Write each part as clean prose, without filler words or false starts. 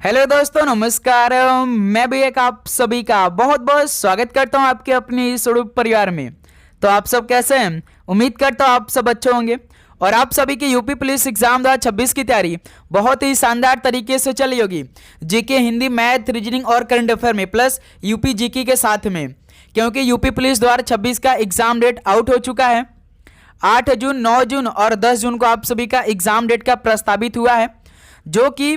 Hello दोस्तों, नमस्कार। मैं भी एक आप सभी का बहुत बहुत स्वागत करता हूं आपके अपने इस स्वरूप परिवार में। तो आप सब कैसे हैं? उम्मीद करता हूं आप सब अच्छे होंगे और आप सभी की यूपी पुलिस एग्जाम 2026 की तैयारी बहुत ही शानदार तरीके से चली होगी। जीके, हिंदी, मैथ, रीजनिंग और करंट अफेयर में प्लस यूपी जीके के साथ में, क्योंकि यूपी पुलिस 2026 का एग्जाम डेट आउट हो चुका है। 8 जून, 9 जून और 10 जून को आप सभी का एग्जाम डेट का प्रस्तावित हुआ है, जो कि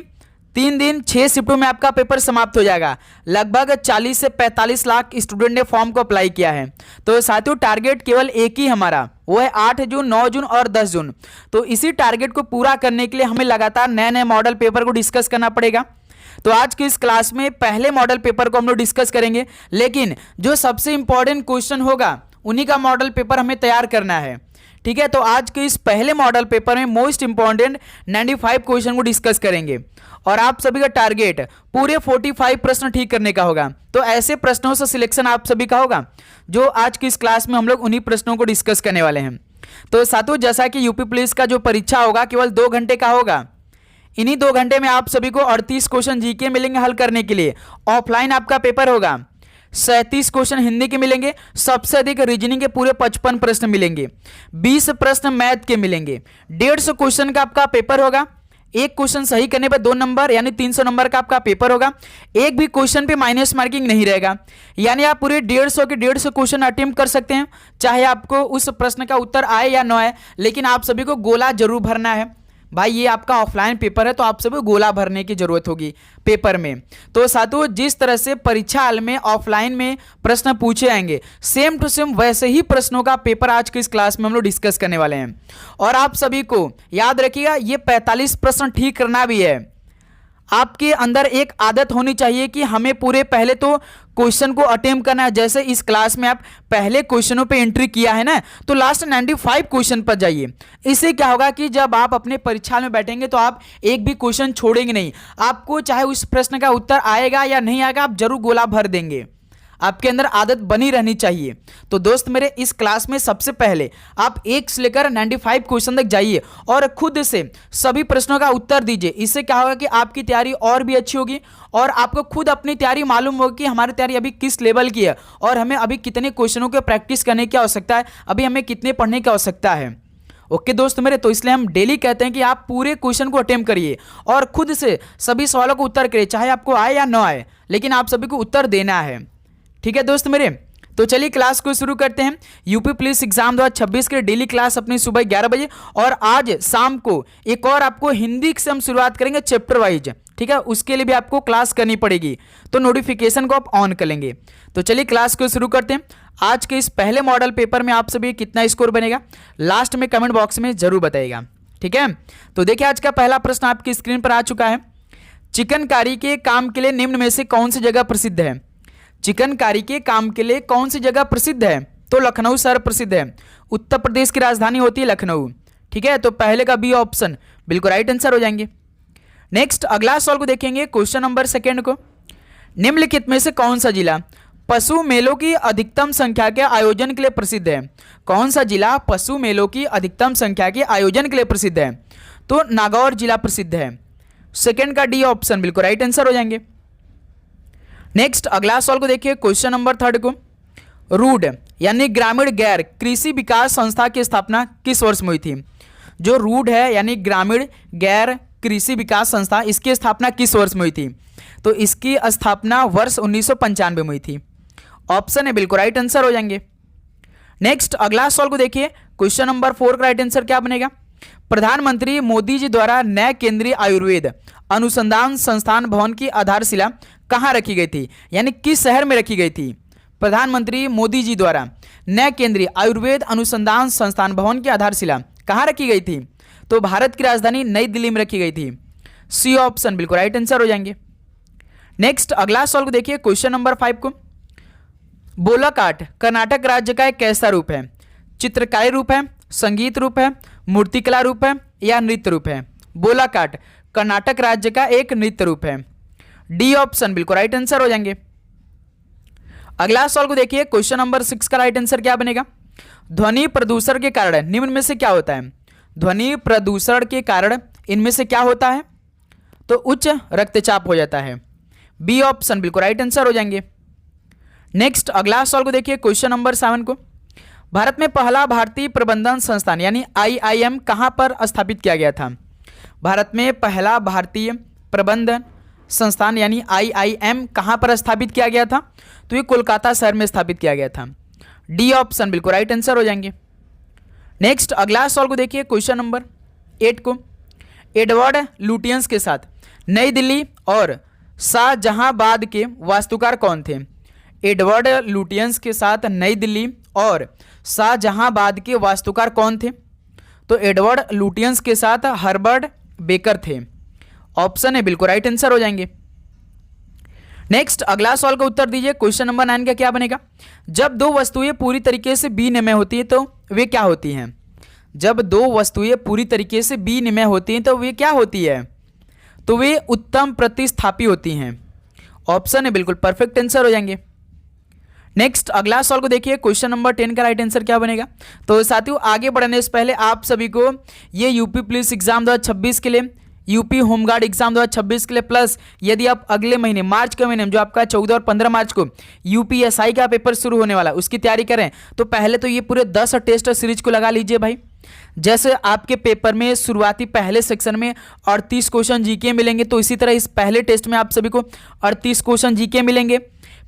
3 दिन 6 शिफ्टों में आपका पेपर समाप्त हो जाएगा। लगभग 40 से 45 लाख स्टूडेंट ने फॉर्म को अप्लाई किया है। तो साथियों, टारगेट केवल एक ही हमारा, वो है 8 जून, 9 जून और 10 जून। तो इसी टारगेट को पूरा करने के लिए हमें लगातार नए नए मॉडल पेपर को डिस्कस करना पड़ेगा। तो आज की इस क्लास में पहले मॉडल पेपर को हम लोग डिस्कस करेंगे, लेकिन जो सबसे इंपॉर्टेंट क्वेश्चन होगा उन्हीं का मॉडल पेपर हमें तैयार करना है। ठीक है, तो आज के इस पहले मॉडल पेपर में मोस्ट इंपॉर्टेंट 95 क्वेश्चन को डिस्कस करेंगे और आप सभी का टारगेट पूरे 45 प्रश्न ठीक करने का होगा। तो ऐसे प्रश्नों से सिलेक्शन आप सभी का होगा, जो आज की इस क्लास में हम लोग उन्हीं प्रश्नों को डिस्कस करने वाले हैं। तो साथियों, जैसा कि यूपी पुलिस का जो परीक्षा होगा केवल 2 घंटे का होगा। इन्हीं 2 घंटे में आप सभी को 38 क्वेश्चन जीके मिलेंगे हल करने के लिए। ऑफलाइन आपका पेपर होगा। 37 क्वेश्चन हिंदी के मिलेंगे, सबसे अधिक रीजनिंग के पूरे 55 प्रश्न मिलेंगे, 20 प्रश्न मैथ के मिलेंगे, 150 क्वेश्चन का आपका पेपर होगा। एक क्वेश्चन सही करने पर 2 नंबर यानी 300 नंबर का आपका पेपर होगा। एक भी क्वेश्चन पे माइनस मार्किंग नहीं रहेगा, यानी आप पूरे 150 के 150 क्वेश्चन अटेम्प्ट कर सकते हैं, चाहे आपको उस प्रश्न का उत्तर आए या न आए, लेकिन आप सभी को गोला जरूर भरना है। भाई, ये आपका ऑफलाइन पेपर है तो आप सभी को गोला भरने की जरूरत होगी पेपर में। तो साथियों, जिस तरह से परीक्षा हाल में ऑफलाइन में प्रश्न पूछे आएंगे, सेम टू सेम वैसे ही प्रश्नों का पेपर आज की इस क्लास में हम लोग डिस्कस करने वाले हैं। और आप सभी को याद रखिएगा, ये 45 प्रश्न ठीक करना भी है। आपके अंदर एक आदत होनी चाहिए कि हमें पूरे पहले तो क्वेश्चन को अटेम्प्ट करना है। जैसे इस क्लास में आप पहले क्वेश्चनों पे एंट्री किया है ना, तो लास्ट 95 क्वेश्चन पर जाइए। इससे क्या होगा कि जब आप अपने परीक्षा में बैठेंगे तो आप एक भी क्वेश्चन छोड़ेंगे नहीं। आपको चाहे उस प्रश्न का उत्तर आएगा या नहीं आएगा, आप जरूर गोला भर देंगे। आपके अंदर आदत बनी रहनी चाहिए। तो दोस्त मेरे, इस क्लास में सबसे पहले आप 1 से लेकर 95 क्वेश्चन तक जाइए और खुद से सभी प्रश्नों का उत्तर दीजिए। इससे क्या होगा कि आपकी तैयारी और भी अच्छी होगी और आपको खुद अपनी तैयारी मालूम होगी कि हमारी तैयारी अभी किस लेवल की है और हमें अभी कितने क्वेश्चनों की प्रैक्टिस करने की आवश्यकता है, अभी हमें कितने पढ़ने की आवश्यकता है। ओके दोस्त मेरे, तो इसलिए हम डेली कहते हैं कि आप पूरे क्वेश्चन को अटेम्प्ट करिए और खुद से सभी सवालों को उत्तर करिए, चाहे आपको आए या ना आए, लेकिन आप सभी को उत्तर देना है। ठीक है दोस्त मेरे, तो चलिए क्लास को शुरू करते हैं। यूपी पुलिस एग्जाम 2026 के डेली क्लास अपनी सुबह 11 बजे और आज शाम को एक और आपको हिंदी से हम शुरुआत करेंगे चैप्टर वाइज। ठीक है, उसके लिए भी आपको क्लास करनी पड़ेगी, तो नोटिफिकेशन को आप ऑन कर लेंगे। तो चलिए क्लास को शुरू करते हैं। आज के इस पहले मॉडल पेपर में आप सभी कितना स्कोर बनेगा लास्ट में कमेंट बॉक्स में जरूर बताइएगा। ठीक है, तो देखिए आज का पहला प्रश्न आपकी स्क्रीन पर आ चुका है। चिकनकारी के काम के लिए निम्न में से कौन सी जगह प्रसिद्ध है? चिकनकारी के काम के लिए कौन सी जगह प्रसिद्ध है? तो लखनऊ शहर प्रसिद्ध है। उत्तर प्रदेश की राजधानी होती है लखनऊ। ठीक है, तो पहले का बी ऑप्शन बिल्कुल राइट आंसर हो जाएंगे। नेक्स्ट अगला सवाल को देखेंगे, क्वेश्चन नंबर 2 को। निम्नलिखित में से कौन सा जिला पशु मेलों की अधिकतम संख्या के आयोजन के लिए प्रसिद्ध है? कौन सा जिला पशु मेलों की अधिकतम संख्या के आयोजन के लिए प्रसिद्ध है? तो नागौर जिला प्रसिद्ध है। सेकेंड का डी ऑप्शन बिल्कुल राइट आंसर हो जाएंगे। नेक्स्ट अगला सवाल को देखिए, क्वेश्चन नंबर 3 को। रूड यानी ग्रामीण गैर कृषि विकास संस्था की स्थापना किस वर्ष में हुई थी? जो रूड है यानी ग्रामीण गैर कृषि विकास संस्था, इसकी स्थापना किस वर्ष में हुई थी? तो इसकी स्थापना वर्ष 1995 में हुई थी। ऑप्शन है बिल्कुल राइट आंसर हो जाएंगे। नेक्स्ट अगला सवाल को देखिए, क्वेश्चन नंबर 4 का राइट आंसर क्या बनेगा? प्रधानमंत्री मोदी जी द्वारा नए केंद्रीय आयुर्वेद अनुसंधान संस्थान भवन की आधारशिला कहां रखी गई थी, यानी किस शहर में रखी गई थी? प्रधानमंत्री मोदी जी द्वारा नए केंद्रीय आयुर्वेद अनुसंधान संस्थान भवन की आधारशिला कहां रखी गई थी? तो भारत की राजधानी नई दिल्ली में रखी गई थी। सी ऑप्शन बिल्कुल राइट आंसर हो जाएंगे। नेक्स्ट अगला सवाल को देखिए, क्वेश्चन नंबर 5 को। बोलाकाट कर्नाटक राज्य का एक कैसा रूप है? चित्रकारी रूप है, संगीत रूप है, मूर्तिकला रूप है या नृत्य रूप है? बोलाकाट कर्नाटक राज्य का एक नृत्य रूप है। डी ऑप्शन बिल्कुल राइट आंसर हो जाएंगे। अगला सवाल को देखिए, क्वेश्चन नंबर 6 का राइट आंसर क्या बनेगा? ध्वनि प्रदूषण के कारण निम्न में से क्या होता है? ध्वनि प्रदूषण के कारण इनमें से क्या होता है? तो उच्च रक्तचाप हो जाता है। बी ऑप्शन बिल्कुल राइट आंसर हो जाएंगे। नेक्स्ट अगला सवाल को देखिए, क्वेश्चन नंबर 7 को, भारत में पहला भारतीय प्रबंधन संस्थान यानी आईआईएम कहां पर स्थापित किया गया था? भारत में पहला भारतीय प्रबंधन संस्थान यानी आईआईएम कहां पर स्थापित किया गया था? तो ये कोलकाता शहर में स्थापित किया गया था। डी ऑप्शन बिल्कुल राइट आंसर हो जाएंगे। नेक्स्ट अगला सवाल को देखिए, क्वेश्चन नंबर 8 को, एडवर्ड लुटियंस के साथ नई दिल्ली और शाहजहांबाद के वास्तुकार कौन थे? एडवर्ड लुटियंस के साथ नई दिल्ली और शाहजहांबाद के वास्तुकार कौन थे? तो एडवर्ड लुटियंस के साथ हर्बर्ट बेकर थे। ऑप्शन है बिल्कुल राइट आंसर हो जाएंगे। नेक्स्ट अगला सवाल का उत्तर दीजिए, क्वेश्चन नंबर 9 का क्या बनेगा? जब दो वस्तुएं पूरी तरीके से विनिमय होती है तो वे क्या होती हैं? जब दो वस्तुएं पूरी तरीके से विनिमय होती हैं तो वे क्या होती है? तो वे उत्तम प्रतिस्थापी होती हैं। ऑप्शन है बिल्कुल परफेक्ट आंसर हो जाएंगे। नेक्स्ट अगला सवाल को देखिए, क्वेश्चन नंबर 10 का राइट आंसर क्या बनेगा? तो साथियों आगे बढ़ने से पहले आप सभी को ये यूपी पुलिस एग्जाम 2026 के लिए, यूपी होमगार्ड एग्जाम 2026 के लिए, प्लस यदि आप अगले महीने मार्च के महीने में जो आपका 14 और 15 मार्च को यूपीएसआई का पेपर शुरू होने वाला उसकी तैयारी करें, तो पहले तो ये पूरे 10 टेस्ट सीरीज को लगा लीजिए भाई। जैसे आपके पेपर में शुरुआती पहले सेक्शन में 38 क्वेश्चन जीके मिलेंगे, तो इसी तरह इस पहले टेस्ट में आप सभी को 38 क्वेश्चन जीके मिलेंगे,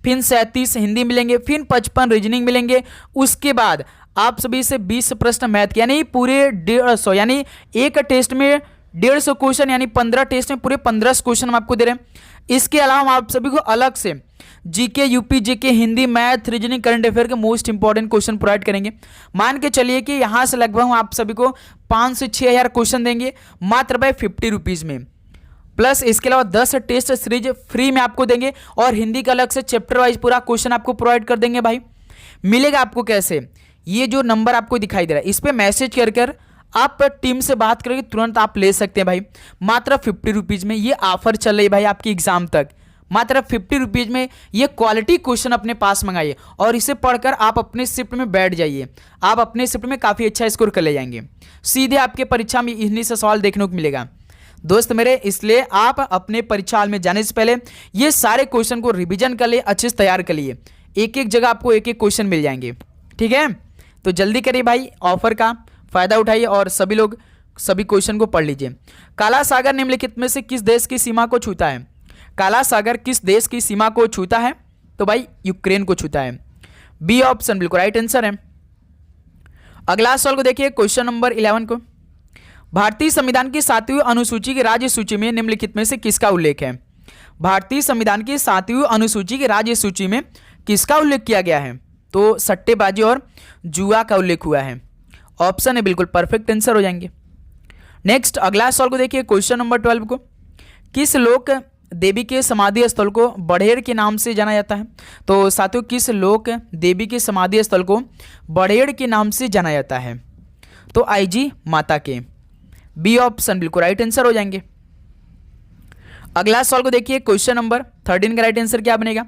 फिर 37 हिंदी मिलेंगे, फिर 55 रीजनिंग मिलेंगे। उसके बाद आप सभी से 20 प्रश्न मैथ, यानी पूरे 150, यानी एक टेस्ट में 150 क्वेश्चन, यानी 15 टेस्ट में पूरे 15 क्वेश्चन हम आपको दे रहे हैं। इसके अलावा हम आप सभी को अलग से GK, UP GK, Hindi, math, reasoning, current affair के मोस्ट इंपॉर्टेंट क्वेश्चन प्रोवाइड करेंगे। मान के चलिए कि यहाँ से लगभग हम आप सभी को 5 से 6 हज़ार क्वेश्चन देंगे मात्र बाय 50 रुपीज़ में। प्लस इसके अलावा 10 टेस्ट सीरीज फ्री में आपको देंगे और हिंदी का अलग से चैप्टर वाइज पूरा क्वेश्चन आपको प्रोवाइड कर देंगे भाई। मिलेगा आपको कैसे? ये जो नंबर आपको दिखाई दे रहा है इस पर मैसेज कर आप टीम से बात करके तुरंत आप ले सकते हैं भाई। मात्र 50 रुपीज़ में ये ऑफर चल रही है भाई आपकी एग्जाम तक। मात्र 50 रुपीज़ में ये क्वालिटी क्वेश्चन अपने पास मंगाइए और इसे पढ़कर आप अपने शिफ्ट में बैठ जाइए। आप अपने शिफ्ट में काफ़ी अच्छा स्कोर कर ले जाएंगे। सीधे आपके परीक्षा में इन्हीं से सवाल देखने को मिलेगा दोस्त मेरे। इसलिए आप अपने परीक्षा हॉल में जाने से पहले ये सारे क्वेश्चन को रिवीजन कर लिए, अच्छे से तैयार कर लिए। एक एक जगह आपको एक एक क्वेश्चन मिल जाएंगे, ठीक है? तो जल्दी करिए भाई, ऑफर का फायदा उठाइए और सभी लोग सभी क्वेश्चन को पढ़ लीजिए। काला सागर निम्नलिखित में से किस देश की सीमा को छूता है? काला सागर किस देश की सीमा को छूता है? तो भाई यूक्रेन को छूता है। बी ऑप्शन बिल्कुल राइट आंसर है। अगला सवाल को देखिए, क्वेश्चन नंबर 11 को, भारतीय संविधान की 7वीं अनुसूची की राज्य सूची में निम्नलिखित में से किसका उल्लेख है? भारतीय संविधान की 7वीं अनुसूची की राज्य सूची में किसका उल्लेख किया गया है? तो सट्टेबाजी और जुआ का उल्लेख हुआ है। ऑप्शन है बिल्कुल परफेक्ट आंसर हो जाएंगे। नेक्स्ट अगला सवाल को देखिए, क्वेश्चन नंबर 12 को, किस लोक देवी के समाधि स्थल को बड़ेर के नाम से जाना जाता है? तो साथियों किस लोक देवी के समाधि स्थल को बड़ेर के नाम से जाना जाता है? तो आईजी माता के। बी ऑप्शन बिल्कुल राइट आंसर हो जाएंगे। अगला सवाल को देखिए, क्वेश्चन नंबर 13 का राइट आंसर क्या बनेगा?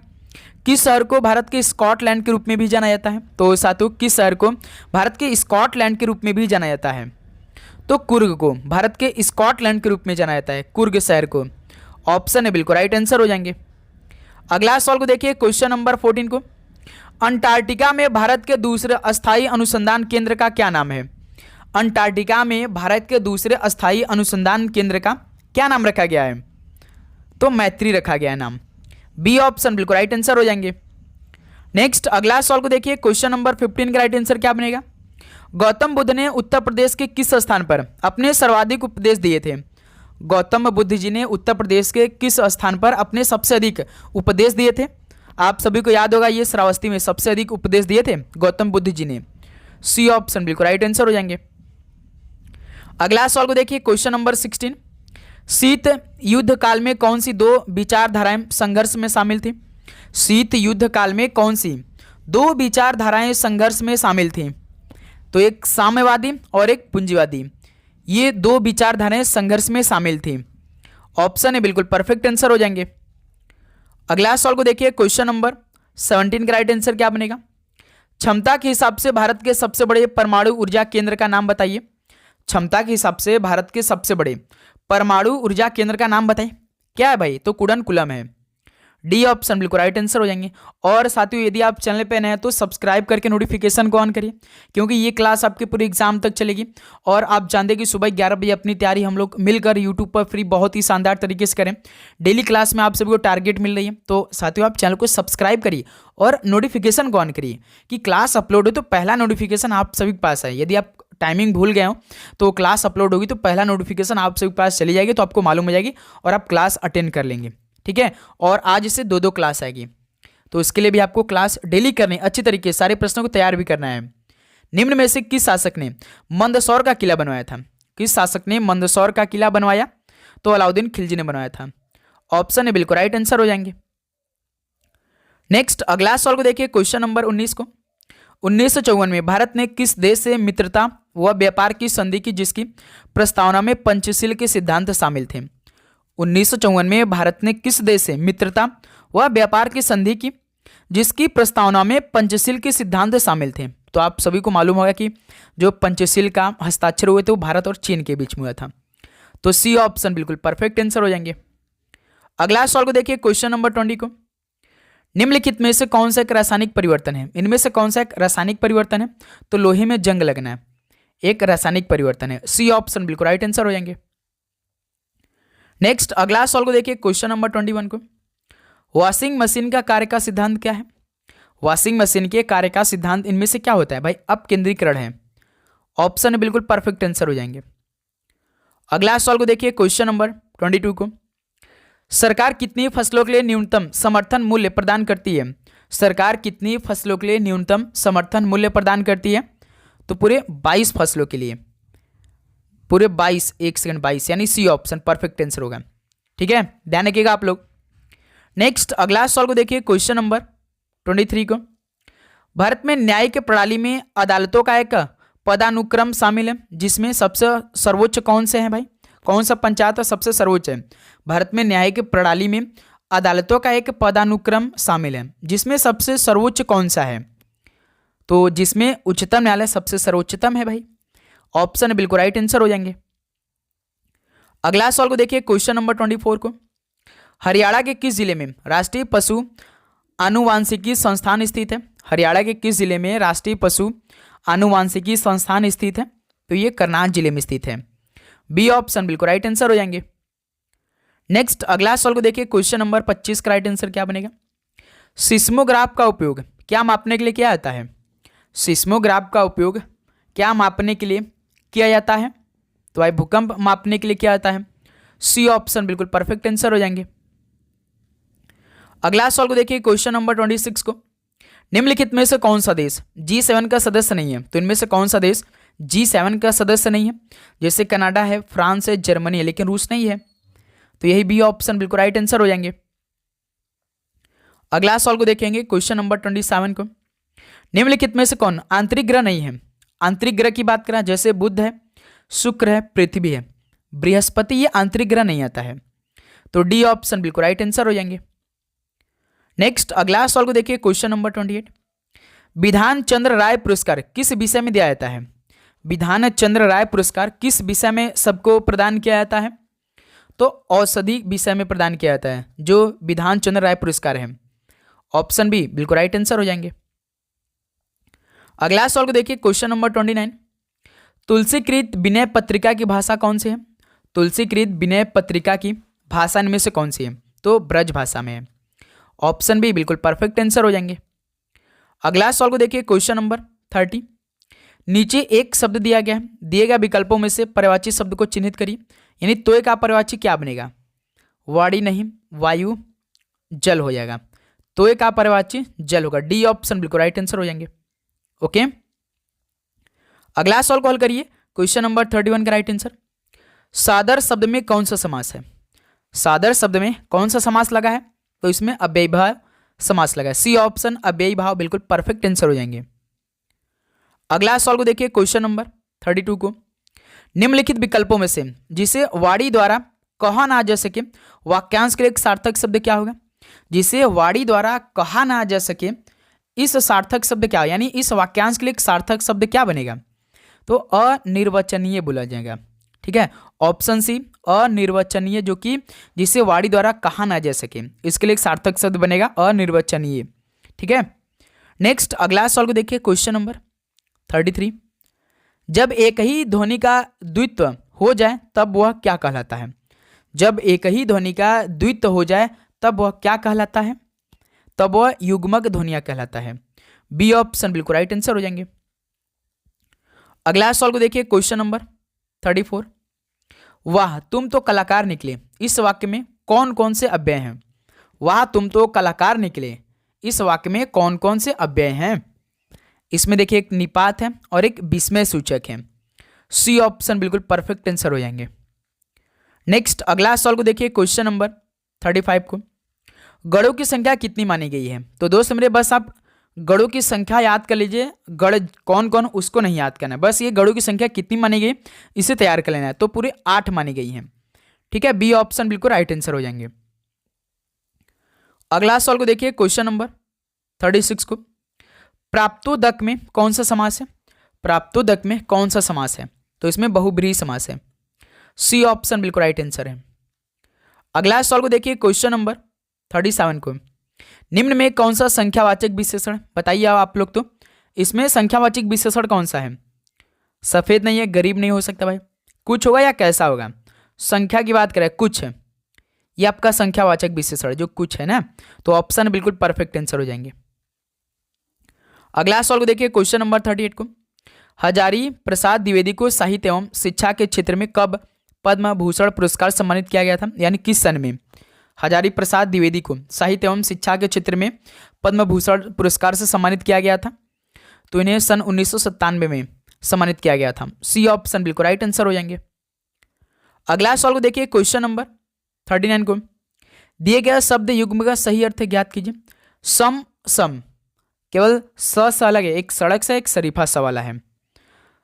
किस शहर को भारत के स्कॉटलैंड के रूप में भी जाना जाता है? तो साथियों किस शहर को भारत के स्कॉटलैंड के रूप में भी जाना जाता है? तो कुर्ग को भारत के स्कॉटलैंड के रूप में जाना जाता है, कुर्ग शहर को। ऑप्शन है बिल्कुल राइट आंसर हो जाएंगे। अगला सवाल को देखिए, क्वेश्चन नंबर 14 को, अंटार्कटिका में भारत के दूसरे अस्थायी अनुसंधान केंद्र का क्या नाम है? अंटार्कटिका में भारत के दूसरे अस्थायी अनुसंधान केंद्र का क्या नाम रखा गया है? तो मैत्री रखा गया है नाम। बी ऑप्शन बिल्कुल राइट आंसर हो जाएंगे। नेक्स्ट अगला सवाल को देखिए, क्वेश्चन नंबर 15 का राइट आंसर क्या बनेगा? गौतम बुद्ध ने उत्तर प्रदेश के किस स्थान पर अपने सर्वाधिक उपदेश दिए थे? गौतम बुद्ध जी ने उत्तर प्रदेश के किस स्थान पर अपने सबसे अधिक उपदेश दिए थे? आप सभी को याद होगा ये श्रावस्ती में सबसे अधिक उपदेश दिए थे गौतम बुद्ध जी ने। सी ऑप्शन बिल्कुल राइट आंसर हो जाएंगे। अगला सवाल को देखिए, क्वेश्चन नंबर 16, शीत युद्ध काल में कौन सी दो विचारधाराएं संघर्ष में शामिल थी? शीत युद्ध काल में कौन सी दो विचारधाराएं संघर्ष में शामिल थी? तो एक साम्यवादी और एक पूंजीवादी, ये दो विचारधाराएं संघर्ष में शामिल थी। ऑप्शन है बिल्कुल परफेक्ट आंसर हो जाएंगे। अगला सवाल को देखिए, क्वेश्चन नंबर 17 का राइट आंसर क्या बनेगा? क्षमता के हिसाब से भारत के सबसे बड़े परमाणु ऊर्जा केंद्र का नाम बताइए। क्षमता के हिसाब से भारत के सबसे बड़े परमाणु ऊर्जा केंद्र का नाम बताइए। क्या है भाई? तो कुडनकुलम है। डी ऑप्शन बिल्कुल राइट आंसर हो जाएंगे। और साथियों यदि आप चैनल पे नए हैं तो सब्सक्राइब करके नोटिफिकेशन को ऑन करिए, क्योंकि ये क्लास आपके पूरे एग्जाम तक चलेगी। और आप जानते हैं कि सुबह 11 बजे अपनी तैयारी हम लोग मिलकर यूट्यूब पर फ्री बहुत ही शानदार तरीके से करें। डेली क्लास में आप सभी को टारगेट मिल रही है, तो साथियों आप चैनल को सब्सक्राइब करिए और नोटिफिकेशन को ऑन करिए कि क्लास अपलोड हो तो पहला नोटिफिकेशन आप सभी के पास है। यदि आप टाइमिंग भूल गए हो तो क्लास अपलोड होगी तो पहला नोटिफिकेशन आप सभी के पास चली जाएगी, तो आपको मालूम हो जाएगी और आप क्लास अटेंड कर लेंगे। ठीक है, और आज से 2-2 क्लास आएगी, तो इसके लिए भी आपको क्लास डेली करनी, अच्छी तरीके से सारे प्रश्नों को तैयार भी करना है। निम्न में से किस शासक ने मंदसौर का किला बनवाया था? किस शासक ने मंदसौर का किला बनवाया? तो अलाउद्दीन खिलजी ने बनवाया था। ऑप्शन है बिल्कुल राइट आंसर हो जाएंगे। नेक्स्ट अगला सवाल को देखिए, क्वेश्चन नंबर 19 को। 1954 में भारत ने किस देश से मित्रता व व्यापार की संधि की जिसकी प्रस्तावना में पंचशील के सिद्धांत शामिल थे? 1954 में भारत ने किस देश से मित्रता व व्यापार की संधि की जिसकी प्रस्तावना में पंचशील के सिद्धांत शामिल थे? तो आप सभी को मालूम होगा कि जो पंचशील का हस्ताक्षर हुए थे वो भारत और चीन के बीच में हुआ था। तो सी ऑप्शन बिल्कुल परफेक्ट आंसर हो जाएंगे। अगला सवाल को देखिए, क्वेश्चन नंबर 20 को। निम्नलिखित में से कौन सा एक रासायनिक परिवर्तन है? इनमें से कौन सा एक रासायनिक परिवर्तन है? तो लोहे में जंग लगना है एक रासायनिक परिवर्तन है। सी ऑप्शन बिल्कुल राइट आंसर हो जाएंगे। नेक्स्ट अगला सवाल को देखिए, क्वेश्चन नंबर 21 को। वॉशिंग मशीन का कार्य का सिद्धांत क्या है? वॉशिंग मशीन के कार्य का सिद्धांत इनमें से क्या होता है भाई? अपकेंद्रीकरण है। ऑप्शन है बिल्कुल परफेक्ट आंसर हो जाएंगे। अगला सवाल को देखिए, क्वेश्चन नंबर 22 को। सरकार कितनी फसलों के लिए न्यूनतम समर्थन मूल्य प्रदान करती है? सरकार कितनी फसलों के लिए न्यूनतम समर्थन मूल्य प्रदान करती है? तो पूरे 22 फसलों के लिए, पूरे 22, एक सेकंड 22, यानी सी ऑप्शन परफेक्ट आंसर होगा। ठीक है, ध्यान रखिएगा आप लोग। नेक्स्ट अगला सवाल को देखिए, क्वेश्चन नंबर 23 को। भारत में न्यायिक प्रणाली में अदालतों का एक पदानुक्रम शामिल है जिसमें सबसे सर्वोच्च कौन से हैं भाई? कौन सा पंचायत सबसे सर्वोच्च है? भारत में न्यायिक प्रणाली में अदालतों का एक पदानुक्रम शामिल है जिसमें सबसे सर्वोच्च कौन सा है? तो जिसमें उच्चतम न्यायालय सबसे सर्वोच्चतम है भाई। ऑप्शन बिल्कुल राइट आंसर हो जाएंगे। अगला सवाल को देखिए, क्वेश्चन नंबर 24 को। हरियाणा के किस जिले में राष्ट्रीय पशु आनुवांशिकी संस्थान स्थित है? हरियाणा के किस जिले में राष्ट्रीय पशु आनुवांशिकी संस्थान स्थित है? तो ये करनाल जिले में स्थित है। बी ऑप्शन बिल्कुल राइट आंसर हो जाएंगे। नेक्स्ट अगला सवाल को देखिए, क्वेश्चन नंबर 25 का राइट आंसर क्या बनेगा? सिस्मोग्राफ का उपयोग क्या मापने के लिए किया जाता है? सिस्मोग्राफ का उपयोग क्या मापने के लिए किया जाता है? तो भाई भूकंप मापने के लिए किया जाता है। सी ऑप्शन बिल्कुल परफेक्ट आंसर हो जाएंगे। अगला सवाल को देखिए, क्वेश्चन नंबर 26 को। निम्नलिखित में से कौन सा देश G7 का सदस्य नहीं है? तो इनमें से कौन सा देश G7 का सदस्य नहीं है? जैसे कनाडा है, फ्रांस है, जर्मनी है, लेकिन रूस नहीं है। तो यही बी ऑप्शन बिल्कुल राइट आंसर हो जाएंगे। अगला सवाल को देखेंगे, क्वेश्चन नंबर 27 को। निम्नलिखित में से कौन आंतरिक ग्रह नहीं है? आंतरिक ग्रह की बात करें, जैसे बुध है, शुक्र है, पृथ्वी है, बृहस्पति, ये आंतरिक ग्रह नहीं आता है। तो डी ऑप्शन बिल्कुल राइट आंसर हो जाएंगे। नेक्स्ट अगला सवाल को देखिए, क्वेश्चन नंबर 28। विधान चंद्र राय पुरस्कार किस विषय में दिया जाता है? विधान चंद्र राय पुरस्कार किस विषय में सबको प्रदान किया जाता है? तो औषधि विषय में प्रदान किया जाता है जो विधान चंद्र राय पुरस्कार है। ऑप्शन बी बिल्कुल राइट आंसर हो जाएंगे। अगला सवाल को देखिए, क्वेश्चन नंबर 29। तुलसीकृत विनय पत्रिका की भाषा कौन सी है? तुलसीकृत विनय पत्रिका की भाषा इनमें से कौन सी है? तो ब्रज भाषा में है। ऑप्शन बी बिल्कुल परफेक्ट आंसर हो जाएंगे। अगला सवाल को देखिए, क्वेश्चन नंबर 30। नीचे एक शब्द दिया गया है, दिए गए विकल्पों में से पर्यायवाची शब्द को चिन्हित करिए। यानी तोय का पर्यायवाची क्या बनेगा? वाणी नहीं, वायु, जल हो जाएगा। तोय का पर्यायवाची जल होगा। डी ऑप्शन बिल्कुल राइट आंसर हो जाएंगे। ओके, अगला सवाल को हल करिए, क्वेश्चन नंबर 31 का राइट आंसर। सादर शब्द में कौन सा समास है? सादर शब्द में कौन सा समास लगा है? तो इसमें अव्ययी भाव समास लगा है। सी ऑप्शन अव्ययी भाव बिल्कुल परफेक्ट आंसर हो जाएंगे। अगला सवाल को देखिए, क्वेश्चन नंबर 32 को। निम्नलिखित विकल्पों में से जिसे वाणी द्वारा कहा ना जा सके वाक्यांश के लिए एक सार्थक शब्द क्या होगा? जिसे वाणी द्वारा कहा ना जा सके इस सार्थक शब्द क्या, यानी इस वाक्यांश के लिए एक सार्थक शब्द क्या बनेगा? तो अनिर्वचनीय बोला जाएगा। ठीक है, ऑप्शन सी अनिर्वचनीय, जो कि जिसे वाणी द्वारा कहा ना जा सके, इसके लिए एक सार्थक शब्द बनेगा अनिर्वचनीय। ठीक है। नेक्स्ट अगला सवाल को देखिए, क्वेश्चन नंबर 33। जब एक ही ध्वनि का द्वित्व हो जाए तब वह क्या कहलाता है? जब एक ही ध्वनि का द्वित्व हो जाए तब वह क्या कहलाता है? तब वह युग्मक ध्वनिया कहलाता है। बी ऑप्शन बिल्कुल राइट आंसर हो जाएंगे। अगला सवाल को देखिए, क्वेश्चन नंबर 34। वाह तुम तो कलाकार निकले, इस वाक्य में कौन कौन से अव्यय हैं? वाह तुम तो कलाकार निकले, इस वाक्य में कौन कौन से अव्यय हैं? इसमें देखिए एक निपात है और एक विस्मय सूचक है। सी ऑप्शन बिल्कुल परफेक्ट आंसर हो जाएंगे। नेक्स्ट अगला सवाल को देखिए, क्वेश्चन नंबर 35 को। गढ़ों की संख्या कितनी मानी गई है? तो दोस्त मेरे बस आप गढ़ों की संख्या याद कर लीजिए, गढ़ कौन कौन उसको नहीं याद करना है, बस ये गढ़ों की संख्या कितनी मानी गई इसे तैयार कर लेना है। तो पूरे 8 मानी गई हैं। ठीक है, बी ऑप्शन बिल्कुल राइट आंसर हो जाएंगे। अगला सवाल को देखिए, क्वेश्चन नंबर 36 को। प्राप्तोदक में कौन सा समास है? प्राप्तोदक में कौन सा समास है? तो इसमें बहुब्रीहि समास है। सी ऑप्शन बिल्कुल राइट आंसर है। अगला सवाल को देखिए, क्वेश्चन नंबर 37 को। निम्न में कौन सा संख्यावाचक विशेषण? बताइए आप लोग। तो इसमें संख्यावाचक विशेषण कौन सा है? सफेद नहीं है, गरीब नहीं हो सकता भाई, कुछ होगा या कैसा होगा? संख्या की बात करें, कुछ है, ये आपका संख्यावाचक विशेषण जो कुछ है ना, तो ऑप्शन बिल्कुल परफेक्ट आंसर हो जाएंगे। अगला सवाल को देखिए, क्वेश्चन नंबर 38 को। हजारी प्रसाद द्विवेदी को साहित्य एवं शिक्षा के क्षेत्र में कब पद्म भूषण पुरस्कार सम्मानित किया गया था, यानी किस सन में? हजारी प्रसाद द्विवेदी को साहित्य एवं शिक्षा के क्षेत्र में पद्म भूषण पुरस्कार से सम्मानित किया गया था। तो इन्हें सन 1997 में सम्मानित किया गया था। सी ऑप्शन बिल्कुल राइट आंसर हो जाएंगे। अगला सवाल को देखिए, क्वेश्चन नंबर 39 को। दिए गया शब्द युग्म का सही अर्थ ज्ञात कीजिए। सम सम केवल स अलग है, एक सड़क से एक शरीफा स वाला है।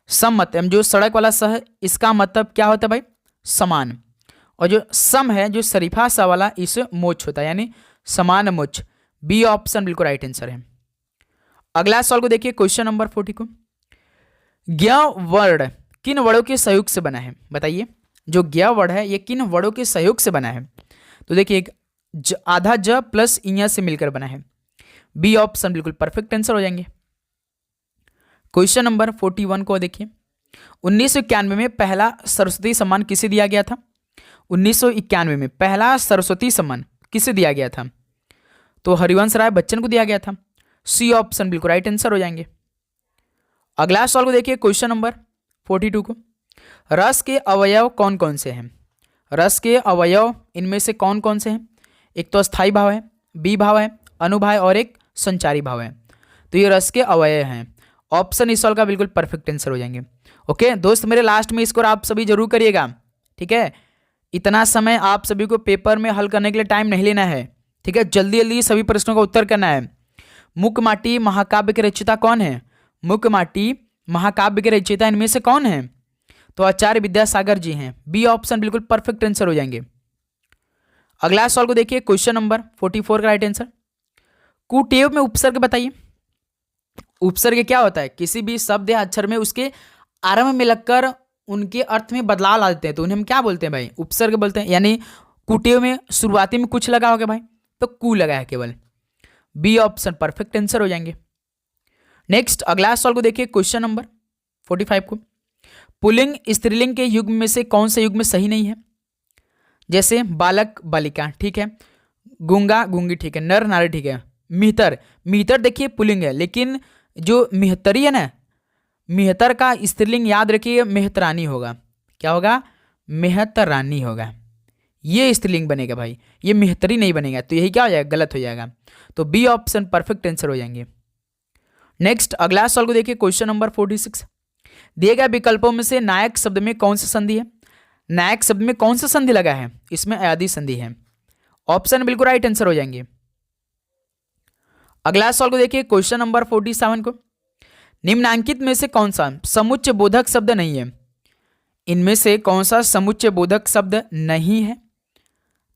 सम मतलब जो सड़क वाला स है, इसका मतलब क्या होता है भाई? समान। और जो सम है, जो शरीफा सा वाला, इस मोच होता है, यानी समान मोच। बी ऑप्शन बिल्कुल राइट आंसर है। अगला सवाल को देखिए, क्वेश्चन नंबर 40 को। ज्ञ वर्ड किन वर्डों के सहयोग से बना है? बताइए, जो ज्ञ वर्ड है ये किन वर्डों के सहयोग से बना है? तो देखिए एक आधा ज प्लस इया से मिलकर बना है। बी ऑप्शन बिल्कुल परफेक्ट आंसर हो जाएंगे। क्वेश्चन नंबर 41 को देखिए। 1991 में पहला सरस्वती सम्मान किसे दिया गया था? 1991 में पहला सरस्वती सम्मान किसे दिया गया था? तो हरिवंश राय बच्चन को दिया गया था। सी ऑप्शन बिल्कुल राइट आंसर हो जाएंगे। अगला सवाल को देखिए, क्वेश्चन नंबर 42 को। रस के अवयव कौन कौन से हैं? रस के अवयव इनमें से कौन कौन से हैं? एक तो स्थायी भाव है, बी भाव है, अनुभाव और एक संचारी भाव है। तो ये रस के अवयव हैं। ऑप्शन इस सवाल का बिल्कुल परफेक्ट आंसर हो जाएंगे। ओके दोस्त मेरे, लास्ट में स्कोर आप सभी जरूर करिएगा। ठीक है, इतना समय आप सभी को पेपर में हल करने के लिए टाइम नहीं लेना है। ठीक है, जल्दी जल्दी सभी प्रश्नों का उत्तर करना है। मुकमाटी महाकाव्य के रचयिता कौन है? मुकमाटी महाकाव्य के रचयिता इनमें से कौन है? तो आचार्य विद्यासागर जी हैं। बी ऑप्शन बिल्कुल परफेक्ट आंसर हो जाएंगे। अगला सवाल को देखिए, क्वेश्चन नंबर 44 का राइट आंसर। कुटेव में उपसर्ग बताइए। उपसर्ग क्या होता है? किसी भी शब्द या अक्षर में उसके आरंभ में लगकर उनके अर्थ में बदलाव ला देते हैं, तो उन्हें हम क्या बोलते हैं भाई? उपसर्ग बोलते हैं। यानी कुटेव में शुरुआती में कुछ लगा होगा भाई, तो कु लगा है केवल। बी ऑप्शन परफेक्ट आंसर हो जाएंगे। नेक्स्ट अगला सवाल को देखिए, क्वेश्चन नंबर 45 को। पुल्लिंग स्त्रीलिंग के युग्म में से कौन सा युग्म सही नहीं है? जैसे बालक बालिका ठीक है, गूंगा गूंगी ठीक है, नर नारी ठीक है, मिहतर मिहतर देखिए पुल्लिंग है, लेकिन जो मिहतरी है ना, मिहतर का स्त्रीलिंग याद रखिए मेहतरानी होगा। क्या होगा? मेहतरानी होगा। ये स्त्रीलिंग बनेगा भाई, ये मेहतरी नहीं बनेगा। तो यही क्या हो जाएगा? गलत हो जाएगा। तो बी ऑप्शन परफेक्ट आंसर हो जाएंगे। नेक्स्ट अगला सवाल को देखिए, क्वेश्चन नंबर 46। दिए गए विकल्पों में से नायक शब्द में कौन सा संधि है? नायक शब्द में कौन सा संधि लगा है? इसमें अयादी संधि है। ऑप्शन बिल्कुल राइट आंसर हो जाएंगे। अगला सवाल को देखिए, क्वेश्चन नंबर 47 को। निम्नांकित में से कौन सा समुच्चय बोधक शब्द नहीं है? इनमें से कौन सा समुच्चय बोधक शब्द नहीं है?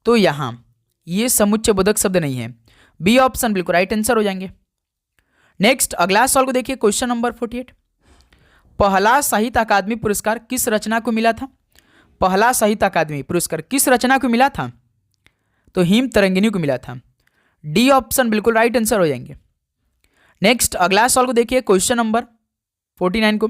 तो यहां ये समुच्चय बोधक शब्द नहीं है। बी ऑप्शन बिल्कुल राइट आंसर हो जाएंगे। नेक्स्ट अगला सवाल को देखिए, क्वेश्चन नंबर 48। पहला साहित्य अकादमी पुरस्कार किस रचना को मिला था? पहला साहित्य अकादमी पुरस्कार किस रचना को मिला था? तो हिम तरंगिणी को मिला था। डी ऑप्शन बिल्कुल राइट आंसर हो जाएंगे। नेक्स्ट अगला सवाल को देखिए, क्वेश्चन नंबर 49 को,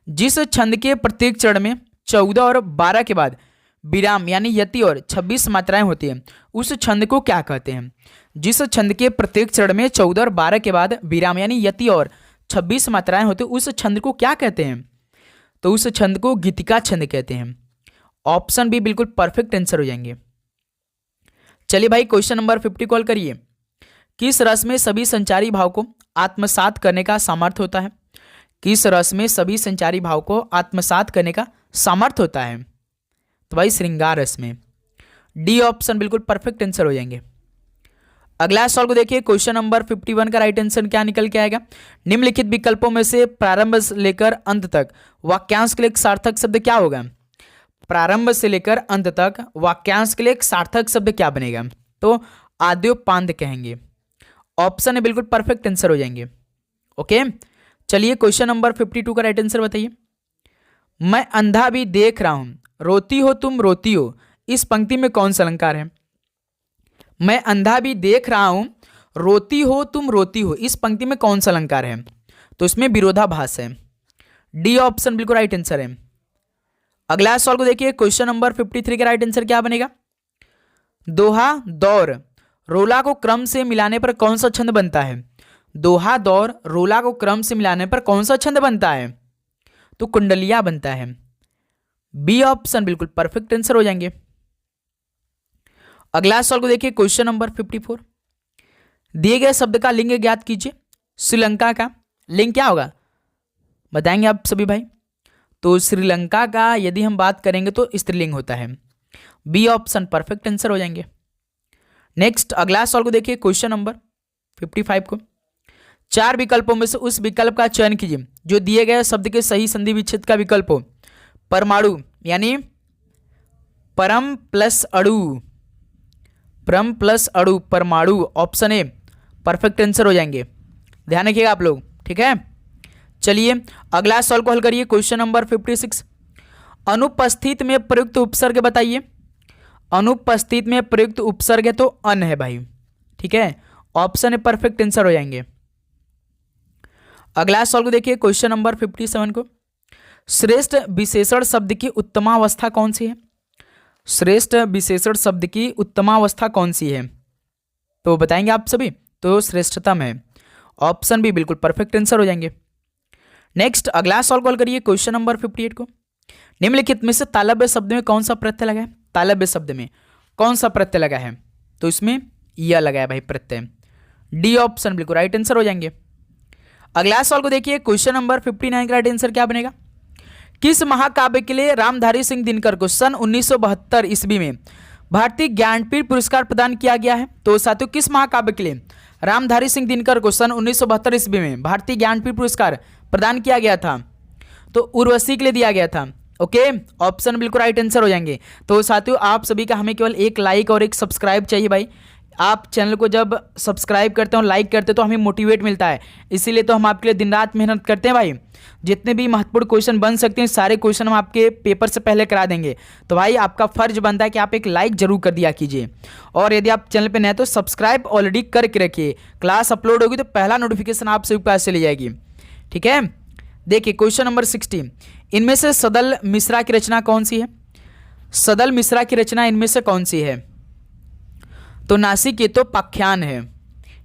जिस छंद के प्रत्येक चरण में 14 और 12 के बाद विराम यानी यति और 26 मात्राएं होती हैं, उस छंद को क्या कहते हैं? जिस छंद के प्रत्येक चरण में 14 और 12 के बाद विराम यानी यति और 26 मात्राएं होती हैं, उस छंद को क्या कहते हैं? तो उस छंद को गीतिका छंद कहते हैं। ऑप्शन बी बिल्कुल परफेक्ट आंसर हो जाएंगे। चलिए भाई क्वेश्चन नंबर 50 कॉल करिए। किस रस में सभी संचारी भाव को आत्मसात करने का सामर्थ्य होता है? किस रस में सभी संचारी भाव को आत्मसात करने का सामर्थ्य होता है? तो भाई श्रृंगार रस में। डी ऑप्शन बिल्कुल परफेक्ट आंसर हो जाएंगे। अगला सवाल को देखिए, क्वेश्चन नंबर 51 का राइट आंसर क्या निकल के आएगा? निम्नलिखित विकल्पों में से प्रारंभ से लेकर अंत तक वाक्यांश के लिए एक सार्थक शब्द क्या होगा? प्रारंभ से लेकर अंत तक वाक्यांश के लिए एक सार्थक शब्द क्या बनेगा? तो आद्योपांत कहेंगे। ऑप्शन है बिल्कुल परफेक्ट आंसर हो जाएंगे। ओके, चलिए क्वेश्चन नंबर 52 का राइट आंसर बताइए। मैं अंधा भी देख रहा हूं, रोती हो तुम रोती हो, इस पंक्ति में कौन सा अलंकार है? मैं अंधा भी देख रहा हूं, रोती हो तुम रोती हो, इस पंक्ति में कौन सा अलंकार है? तो इसमें विरोधाभास है। डी ऑप्शन बिल्कुल राइट आंसर है। अगला सवाल को देखिए, क्वेश्चन नंबर 53 का राइट आंसर क्या बनेगा? दोहा दौर रोला को क्रम से मिलाने पर कौन सा छंद बनता है? दोहा दौर रोला को क्रम से मिलाने पर कौन सा छंद बनता है? तो कुंडलिया बनता है। बी ऑप्शन बिल्कुल परफेक्ट आंसर हो जाएंगे। अगला सवाल को देखिए, क्वेश्चन नंबर 54, दिए गए शब्द का लिंग ज्ञात कीजिए। श्रीलंका का लिंग क्या होगा बताएंगे आप सभी भाई? तो श्रीलंका का यदि हम बात करेंगे तो स्त्रीलिंग होता है। बी ऑप्शन परफेक्ट आंसर हो जाएंगे। नेक्स्ट अगला सवाल को देखिए, क्वेश्चन नंबर 55 को, 4 विकल्पों में से उस विकल्प का चयन कीजिए जो दिए गए शब्द के सही संधि विच्छेद का विकल्प हो। परमाणु यानी परम प्लस अणु, परम प्लस अणु परमाणु, ऑप्शन ए परफेक्ट आंसर हो जाएंगे। ध्यान रखिएगा आप लोग, ठीक है। चलिए अगला सवाल को हल करिए, क्वेश्चन नंबर 56, अनुपस्थित में प्रयुक्त उपसर्ग बताइए। अनुपस्थित में प्रयुक्त उपसर्ग है तो अन है भाई, ठीक है। ऑप्शन ए परफेक्ट आंसर हो जाएंगे। अगला सवाल को देखिए, क्वेश्चन नंबर 57 को, श्रेष्ठ विशेषण शब्द की उत्तमावस्था कौन सी है? श्रेष्ठ विशेषण शब्द की उत्तमावस्था कौन सी है? तो बताएंगे आप सभी, तो श्रेष्ठतम है। ऑप्शन बी बिल्कुल परफेक्ट आंसर हो जाएंगे। नेक्स्ट अगला सवाल कॉल करिए, क्वेश्चन नंबर 58 को, निम्नलिखित में से तालव्य शब्द में कौन सा प्रत्यय लगा है? तालव्य शब्द में कौन सा प्रत्यय लगा है? तो इसमें यह लगा है भाई प्रत्यय। डी ऑप्शन बिल्कुल राइट आंसर हो जाएंगे। अगला सवाल को देखिए, क्वेश्चन नंबर 59 का राइट आंसर क्या बनेगा? किस महाकाव्य के लिए रामधारी सिंह दिनकर को सन 1972 ईस्वी में भारतीय ज्ञानपीठ पुरस्कार प्रदान किया गया है? तो साथियों किस महाकाव्य के लिए रामधारी सिंह दिनकर को सन 1972 ईस्वी में भारतीय ज्ञानपीठ पुरस्कार प्रदान किया गया था? तो उर्वशी के लिए दिया गया था। ओके, ऑप्शन बिल्कुल राइट आंसर हो जाएंगे। तो साथियों आप सभी का हमें केवल एक लाइक और एक सब्सक्राइब चाहिए भाई। आप चैनल को जब सब्सक्राइब करते हो, लाइक करते हो तो हमें मोटिवेट मिलता है, इसीलिए तो हम आपके लिए दिन रात मेहनत करते हैं भाई। जितने भी महत्वपूर्ण क्वेश्चन बन सकते हैं सारे क्वेश्चन हम आपके पेपर से पहले करा देंगे। तो भाई आपका फर्ज बनता है कि आप एक लाइक जरूर कर दिया कीजिए, और यदि आप चैनल पे नए तो सब्सक्राइब ऑलरेडी करके रखिए। क्लास अपलोड होगी तो पहला नोटिफिकेशन आप सभी पास चली जाएगी, ठीक है। देखिए क्वेश्चन नंबर 60, इनमें से सदल मिश्रा की रचना कौन सी है? सदल मिश्रा की रचना इनमें से कौन सी है? तो नासिकेतोपाख्यान है,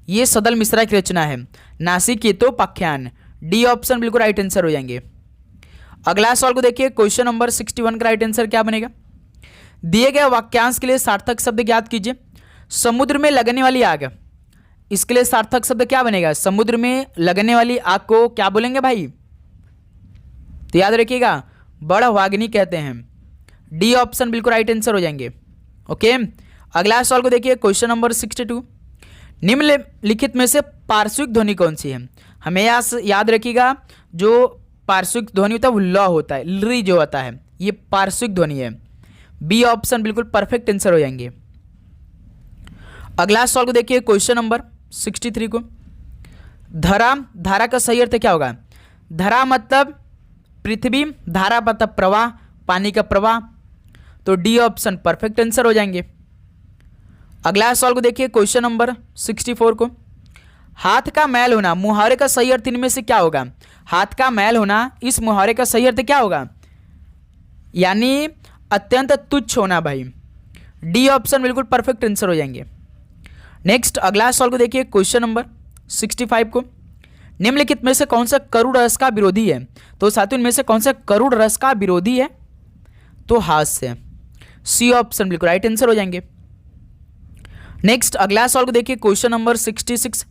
ये सदल मिश्रा की रचना है, नासिकेतोपाख्यान। डी ऑप्शन बिल्कुल राइट आंसर हो जाएंगे। अगला सवाल को देखिए, क्वेश्चन नंबर 61 का राइट आंसर क्या बनेगा? दिए गए वाक्यांश के लिए सार्थक शब्द ज्ञात कीजिए। समुद्र में लगने वाली आग, इसके लिए सार्थक शब्द क्या बनेगा? समुद्र में लगने वाली आग को क्या बोलेंगे भाई? तो याद रखिएगा, बड़वाग्नि कहते हैं। डी ऑप्शन बिल्कुल राइट आंसर हो जाएंगे। ओके, अगला सवाल को देखिए, क्वेश्चन नंबर 62, निम्नलिखित में से पार्श्विक ध्वनि कौन सी है? हमें याद रखिएगा, जो पार्श्विक ध्वनि होता है वो ल होता है, लरी जो होता है ये पार्श्विक ध्वनि है। बी ऑप्शन बिल्कुल परफेक्ट आंसर हो जाएंगे। अगला सवाल को देखिए, क्वेश्चन नंबर 63 को, धरा, धारा का सही अर्थ क्या होगा? धरा मतलब पृथ्वी, धारा मतलब प्रवाह, पानी का प्रवाह, तो डी ऑप्शन परफेक्ट आंसर हो जाएंगे। अगला सवाल को देखिए, क्वेश्चन नंबर 64 को, हाथ का मैल होना मुहावरे का सही अर्थ इनमें से क्या होगा? हाथ का मैल होना इस मुहावरे का सही अर्थ क्या होगा? यानी अत्यंत तुच्छ होना भाई। डी ऑप्शन बिल्कुल परफेक्ट आंसर हो जाएंगे। नेक्स्ट अगला सवाल को देखिए, क्वेश्चन नंबर 65 को, निम्नलिखित में से कौन सा करुण रस का विरोधी है? तो साथियों इनमें से कौन सा करुण रस का विरोधी है? तो हास्य। सी ऑप्शन बिल्कुल राइट आंसर हो जाएंगे। नेक्स्ट अगला सवाल को देखिए, क्वेश्चन नंबर 66,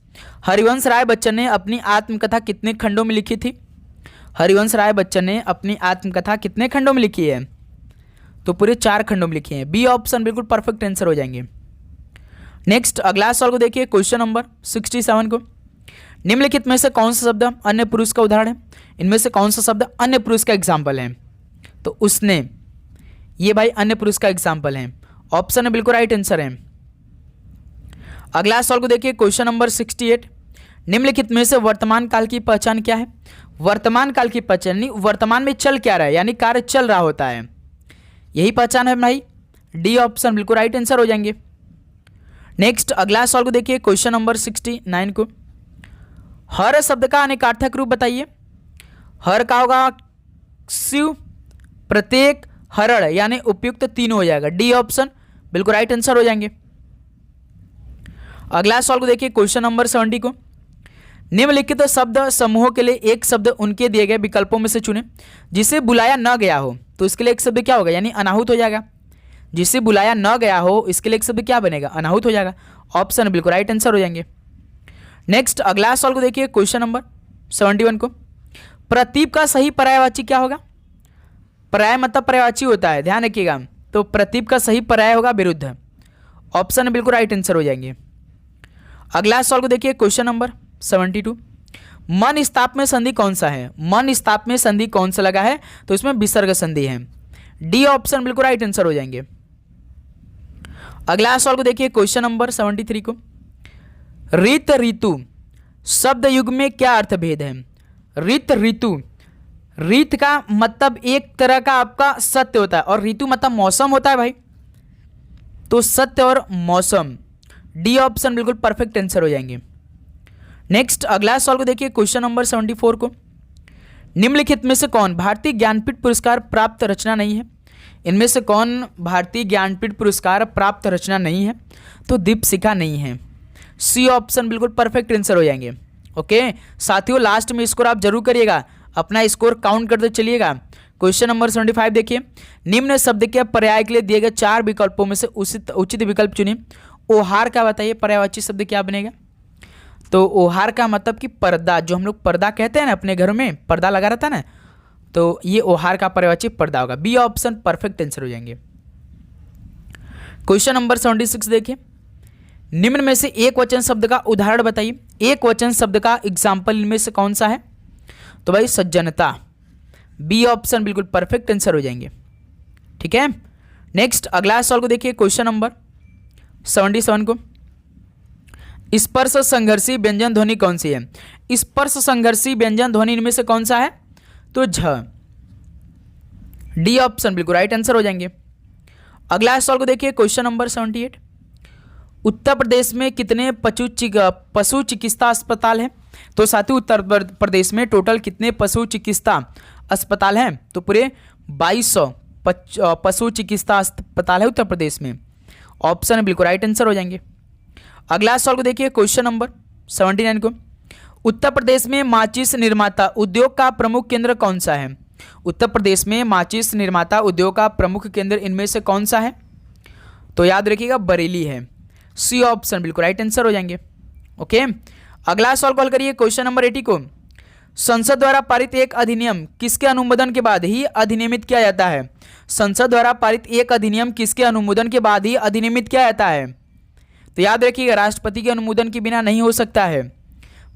हरिवंश राय बच्चन ने अपनी आत्मकथा कितने खंडों में लिखी थी? हरिवंश राय बच्चन ने अपनी आत्मकथा कितने खंडों में लिखी है? तो पूरे 4 खंडों में लिखी है। बी ऑप्शन बिल्कुल परफेक्ट आंसर हो जाएंगे। नेक्स्ट अगला सवाल को देखिए, क्वेश्चन नंबर 67 को, निम्नलिखित में से कौन सा शब्द अन्य पुरुष का उदाहरण है? इनमें से कौन सा शब्द अन्य पुरुष का एग्जाम्पल है? तो उसने, ये भाई अन्य पुरुष का एग्जाम्पल है। ऑप्शन है बिल्कुल राइट आंसर है। अगला सवाल को देखिए, क्वेश्चन नंबर 68, निम्नलिखित में से वर्तमान काल की पहचान क्या है? वर्तमान काल की पहचान, वर्तमान में चल क्या रहा है, यानी कार्य चल रहा होता है, यही पहचान है भाई। डी ऑप्शन बिल्कुल राइट आंसर हो जाएंगे। नेक्स्ट अगला सवाल को देखिए, क्वेश्चन नंबर 69 को, हर शब्द का अनेकार्थक रूप बताइए। हर का होगा शिव, प्रत्येक, हरण, यानी उपयुक्त तीनों हो जाएगा। डी ऑप्शन बिल्कुल राइट आंसर हो जाएंगे। अगला सवाल को देखिए, क्वेश्चन नंबर 70 को, निम्नलिखित शब्द समूहों के लिए एक शब्द उनके दिए गए विकल्पों में से चुने जिसे बुलाया न गया हो। तो इसके लिए एक शब्द क्या होगा, यानी अनाहुत हो जाएगा। जिसे बुलाया न गया हो, इसके लिए एक शब्द क्या बनेगा? अनाहुत हो जाएगा। ऑप्शन बिल्कुल राइट आंसर हो जाएंगे। नेक्स्ट अगला सवाल को देखिए, क्वेश्चन नंबर 71 को, प्रतीप का सही पर्यायवाची क्या होगा? पर्याय मतलब पर्यायवाची होता है, ध्यान रखिएगा। तो प्रतीप का सही पर्याय होगा विरुद्ध। ऑप्शन बिल्कुल राइट आंसर हो जाएंगे। अगला सवाल को देखिए, क्वेश्चन नंबर 72, मन स्थाप में संधि कौन सा है? मन स्थाप में संधि कौन सा लगा है? तो इसमें विसर्ग संधि है। डी ऑप्शन बिल्कुल राइट आंसर हो जाएंगे। अगला सवाल को देखिए, क्वेश्चन नंबर 73 को, ऋत ऋतु शब्द युग में क्या अर्थ भेद है? ऋत ऋतु, ऋत का मतलब एक तरह का आपका सत्य होता है और ऋतु मतलब मौसम होता है भाई। तो सत्य और मौसम। डी ऑप्शन बिल्कुल परफेक्ट आंसर हो जाएंगे। नेक्स्ट अगला सवाल को देखिए, क्वेश्चन नंबर 74 को, निम्नलिखित में से कौन भारतीय ज्ञानपीठ पुरस्कार प्राप्त रचना नहीं है? इनमें से कौन भारतीय ज्ञानपीठ पुरस्कार प्राप्त रचना नहीं है? तो दीपशिखा नहीं है। सी ऑप्शन बिल्कुल परफेक्ट आंसर हो जाएंगे। ओके साथियों, लास्ट में स्कोर आप जरूर करिएगा, अपना स्कोर काउंट करते चलिएगा। क्वेश्चन नंबर 75 देखिए, निम्न शब्द के पर्याय के लिए दिए गए 4 विकल्पों में से उचित विकल्प चुनिए। ओहार का बताइए पर्यायवाची शब्द क्या बनेगा? तो ओहार का मतलब कि पर्दा, जो हम लोग पर्दा कहते हैं ना, अपने घरों में पर्दा लगा रहता है ना, तो ये ओहार का पर्यायवाची पर्दा होगा। बी ऑप्शन परफेक्ट आंसर हो जाएंगे। क्वेश्चन नंबर 76 देखिए, निम्न में से एक वचन शब्द का उदाहरण बताइए। एक वचन शब्द का एग्जाम्पल इनमें से कौन सा है? तो भाई सज्जनता। बी ऑप्शन बिल्कुल परफेक्ट आंसर हो जाएंगे। ठीक है, नेक्स्ट अगला सवाल को देखिए, क्वेश्चन नंबर 77 को, स्पर्श संघर्षी व्यंजन ध्वनि कौन सी है? स्पर्श संघर्षी व्यंजन ध्वनि इनमें से कौन सा है? तो झ। डी ऑप्शन बिल्कुल राइट आंसर हो जाएंगे। अगला सवाल को देखिए, क्वेश्चन नंबर 78, उत्तर प्रदेश में कितने पशु चिकित्सा अस्पताल हैं? तो साथियों उत्तर प्रदेश में टोटल कितने पशु चिकित्सा अस्पताल हैं? तो पूरे 2200 पशु चिकित्सा अस्पताल है उत्तर प्रदेश में। ऑप्शन बिल्कुल राइट आंसर हो जाएंगे। अगला सवाल को देखिए, क्वेश्चन नंबर 79 को, उत्तर प्रदेश में माचिस निर्माता उद्योग का प्रमुख केंद्र कौन सा है? उत्तर प्रदेश में माचिस निर्माता उद्योग का प्रमुख केंद्र इनमें से कौन सा है? तो याद रखिएगा बरेली है। सी ऑप्शन बिल्कुल राइट आंसर हो जाएंगे। ओके, अगला सवाल कॉल करिए, क्वेश्चन नंबर 80 को, संसद द्वारा पारित एक अधिनियम किसके अनुमोदन के बाद ही अधिनियमित किया जाता है? संसद द्वारा पारित एक अधिनियम किसके अनुमोदन के बाद ही अधिनियमित किया जाता है? तो याद रखिएगा राष्ट्रपति के अनुमोदन के बिना नहीं हो सकता है।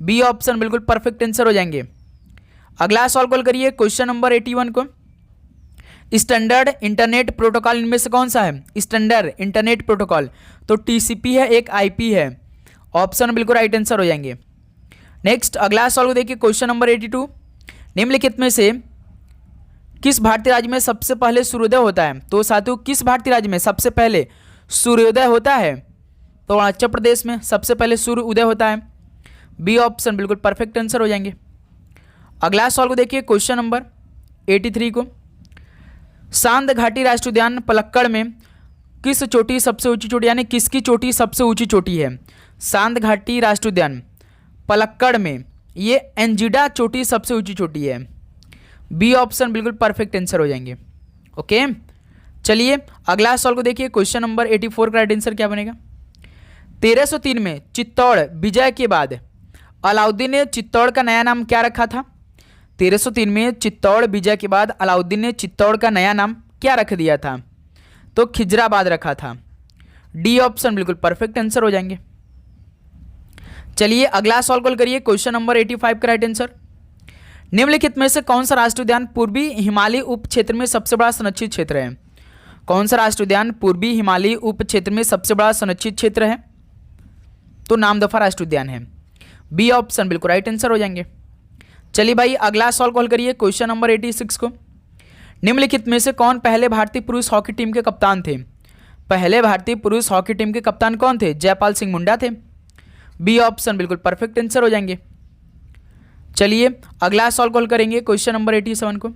बी ऑप्शन बिल्कुल परफेक्ट आंसर हो जाएंगे। अगला सवाल कॉल करिए, क्वेश्चन नंबर 81 को, स्टैंडर्ड इंटरनेट प्रोटोकॉल इनमें से कौन सा है? स्टैंडर्ड इंटरनेट प्रोटोकॉल, तो टीसीपी है, एक आईपी है। ऑप्शन बिल्कुल राइट आंसर हो जाएंगे। नेक्स्ट अगला सवाल को देखिए, क्वेश्चन नंबर 82, निम्नलिखित में से किस भारतीय राज्य में सबसे पहले सूर्योदय होता है? तो साथियों किस भारतीय राज्य में सबसे पहले सूर्योदय होता है? तो अरुणाचल प्रदेश में सबसे पहले सूर्य उदय होता है। बी ऑप्शन बिल्कुल परफेक्ट आंसर हो जाएंगे। अगला सवाल को देखिए, क्वेश्चन नंबर 83 को। सांद घाटी राष्ट्रीय उद्यान पलक्कड़ में किस चोटी सबसे ऊंची चोटी, यानी किसकी चोटी सबसे ऊंची चोटी है? सांद घाटी राष्ट्रीय उद्यान पलक्कड़ में ये एंजिडा चोटी सबसे ऊंची चोटी है। बी ऑप्शन बिल्कुल परफेक्ट आंसर हो जाएंगे। ओके, चलिए अगला सवाल को देखिए, क्वेश्चन नंबर 84 का राइट आंसर क्या बनेगा? 1303 में चित्तौड़ विजय के बाद अलाउद्दीन ने चित्तौड़ का नया नाम क्या रखा था? 1303 में चित्तौड़ विजय के बाद अलाउद्दीन ने चित्तौड़ का नया नाम क्या रख दिया था? तो खिजराबाद रखा था। डी ऑप्शन बिल्कुल परफेक्ट आंसर हो जाएंगे। चलिए अगला सवाल कॉल करिए, क्वेश्चन नंबर 85 का राइट आंसर। निम्नलिखित में से कौन सा राष्ट्रीय उद्यान पूर्वी हिमालय उप क्षेत्र में सबसे बड़ा संरक्षित क्षेत्र है? कौन सा राष्ट्रीय उद्यान पूर्वी हिमालय उप क्षेत्र में सबसे बड़ा संरक्षित क्षेत्र है? तो नामदफा राष्ट्रीय उद्यान है। बी ऑप्शन बिल्कुल राइट आंसर हो जाएंगे। चलिए भाई अगला सवाल कॉल करिए, क्वेश्चन नंबर 86 को। निम्नलिखित में से कौन पहले भारतीय पुरुष हॉकी टीम के कप्तान थे? पहले भारतीय पुरुष हॉकी टीम के कप्तान कौन थे? जयपाल सिंह मुंडा थे। बी ऑप्शन बिल्कुल परफेक्ट आंसर हो जाएंगे। चलिए अगला सवाल कॉल करेंगे, क्वेश्चन नंबर 87 को।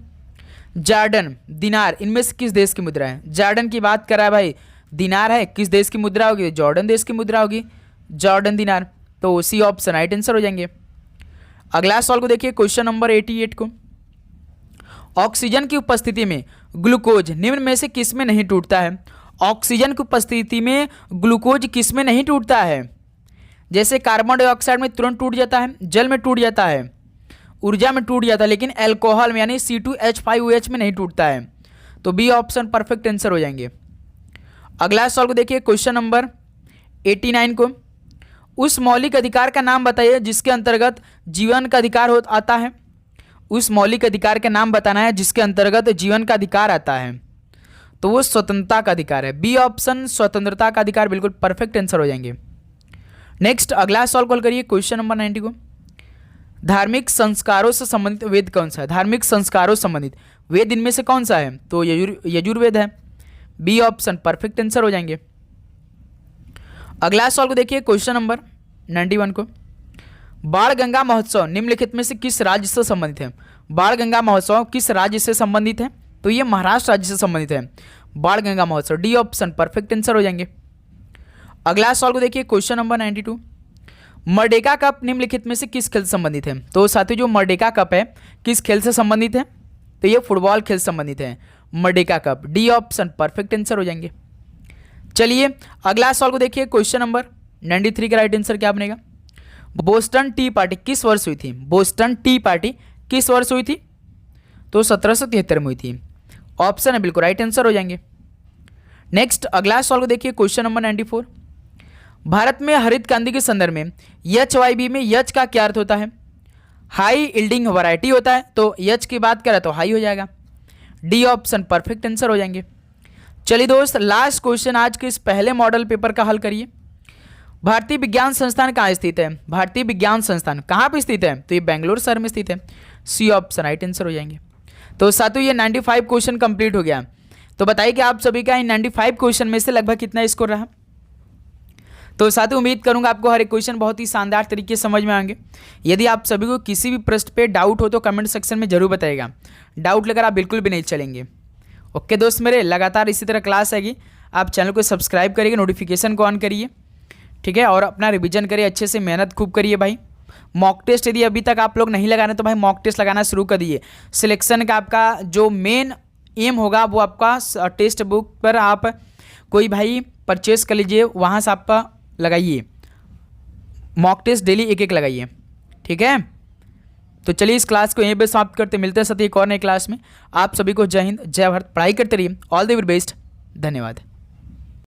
जॉर्डन, दिनार, इनमें से किस देश की मुद्रा है? जॉर्डन की बात कर रहा है भाई, दिनार है, किस देश की मुद्रा होगी? जॉर्डन देश की मुद्रा होगी, जॉर्डन दिनार। तो सी ऑप्शन राइट आंसर हो जाएंगे। अगला सवाल को देखिए, क्वेश्चन नंबर 88 को। ऑक्सीजन की उपस्थिति में ग्लूकोज निम्न में से किस में नहीं टूटता है? ऑक्सीजन की उपस्थिति में ग्लूकोज किस में नहीं टूटता है? जैसे कार्बन डाइऑक्साइड में तुरंत टूट जाता है, जल में टूट जाता है, ऊर्जा में टूट जाता है, लेकिन एल्कोहल में यानी C2H5OH में नहीं टूटता है। तो बी ऑप्शन परफेक्ट आंसर हो जाएंगे। अगला सवाल को देखिए, क्वेश्चन नंबर 89 को। उस मौलिक अधिकार का नाम बताइए जिसके अंतर्गत जीवन का अधिकार आता है। उस मौलिक अधिकार का नाम बताना है जिसके अंतर्गत जीवन का अधिकार आता है। तो वो स्वतंत्रता का अधिकार है। बी ऑप्शन स्वतंत्रता का अधिकार बिल्कुल परफेक्ट आंसर हो जाएंगे। नेक्स्ट अगला सवाल कॉल करिए, क्वेश्चन नंबर 90 को। धार्मिक संस्कारों से संबंधित वेद कौन सा है? धार्मिक संस्कारों से संबंधित वेद इनमें से कौन सा है? तो यजुर्वेद है। बी ऑप्शन परफेक्ट आंसर हो जाएंगे। अगला सवाल को देखिए, क्वेश्चन नंबर 91 को। बाण गंगा महोत्सव निम्नलिखित में से किस राज्य से संबंधित है? बाण गंगा महोत्सव किस राज्य से संबंधित है? तो ये महाराष्ट्र राज्य से संबंधित है, बाण गंगा महोत्सव। डी ऑप्शन परफेक्ट आंसर हो जाएंगे। अगला सवाल को देखिए, क्वेश्चन नंबर 92। मर्डेका कप निम्नलिखित में से किस खेल से संबंधित है? तो साथियों जो मर्डेका कप है किस खेल से संबंधित है? तो ये फुटबॉल खेल से संबंधित है, Merdeka cup. D option perfect answer हो जाएंगे। चलिए अगला सवाल को देखिए, क्वेश्चन नंबर 93 का राइट आंसर क्या बनेगा? बोस्टन टी पार्टी किस वर्ष हुई थी? बोस्टन टी पार्टी किस वर्ष हुई थी? तो 1773 में हुई थी। ऑप्शन है बिल्कुल राइट आंसर हो जाएंगे। नेक्स्ट अगला सवाल को देखिए, क्वेश्चन नंबर 94। भारत में हरित क्रांति के संदर्भ में HYB में यच का क्या अर्थ होता है? हाई यील्डिंग वैरायटी होता है, तो यच की बात करें तो हाई हो जाएगा। डी ऑप्शन परफेक्ट आंसर हो जाएंगे। चलिए दोस्त लास्ट क्वेश्चन आज के इस पहले मॉडल पेपर का हल करिए। भारतीय विज्ञान संस्थान कहाँ स्थित है? भारतीय विज्ञान संस्थान कहाँ पर स्थित है? तो ये बेंगलुरु शहर में स्थित है। सी ऑप्शन राइट आंसर हो जाएंगे। तो साथियों ये 95 क्वेश्चन कंप्लीट हो गया। तो बताइए कि आप सभी का इन 95 क्वेश्चन में से लगभग कितना स्कोर रहा? तो साथियों उम्मीद करूंगा आपको हर एक क्वेश्चन बहुत ही शानदार तरीके से समझ में आएंगे। यदि आप सभी को किसी भी प्रश्न पे डाउट हो तो कमेंट सेक्शन में जरूर बताइएगा। डाउट लेकर आप बिल्कुल भी नहीं चलेंगे। ओके दोस्त मेरे, लगातार इसी तरह क्लास आएगी। आप चैनल को सब्सक्राइब करिए, नोटिफिकेशन को ऑन करिए, ठीक है, और अपना रिवीजन करिए, अच्छे से मेहनत खूब करिए भाई। मॉक टेस्ट यदि अभी तक आप लोग नहीं लगा रहे तो भाई मॉक टेस्ट लगाना शुरू कर दिए। सिलेक्शन का आपका जो मेन एम होगा वो आपका टेस्ट बुक पर आप कोई भाई परचेस कर लीजिए, वहाँ से आपका लगाइए मॉक टेस्ट, डेली एक एक लगाइए, ठीक है। तो चलिए इस क्लास को यहीं पे समाप्त करते, मिलते हैं साथ ही एक और नई क्लास में। आप सभी को जय हिंद, जय भारत, पढ़ाई करते रहिए। ऑल द वेरी बेस्ट, धन्यवाद।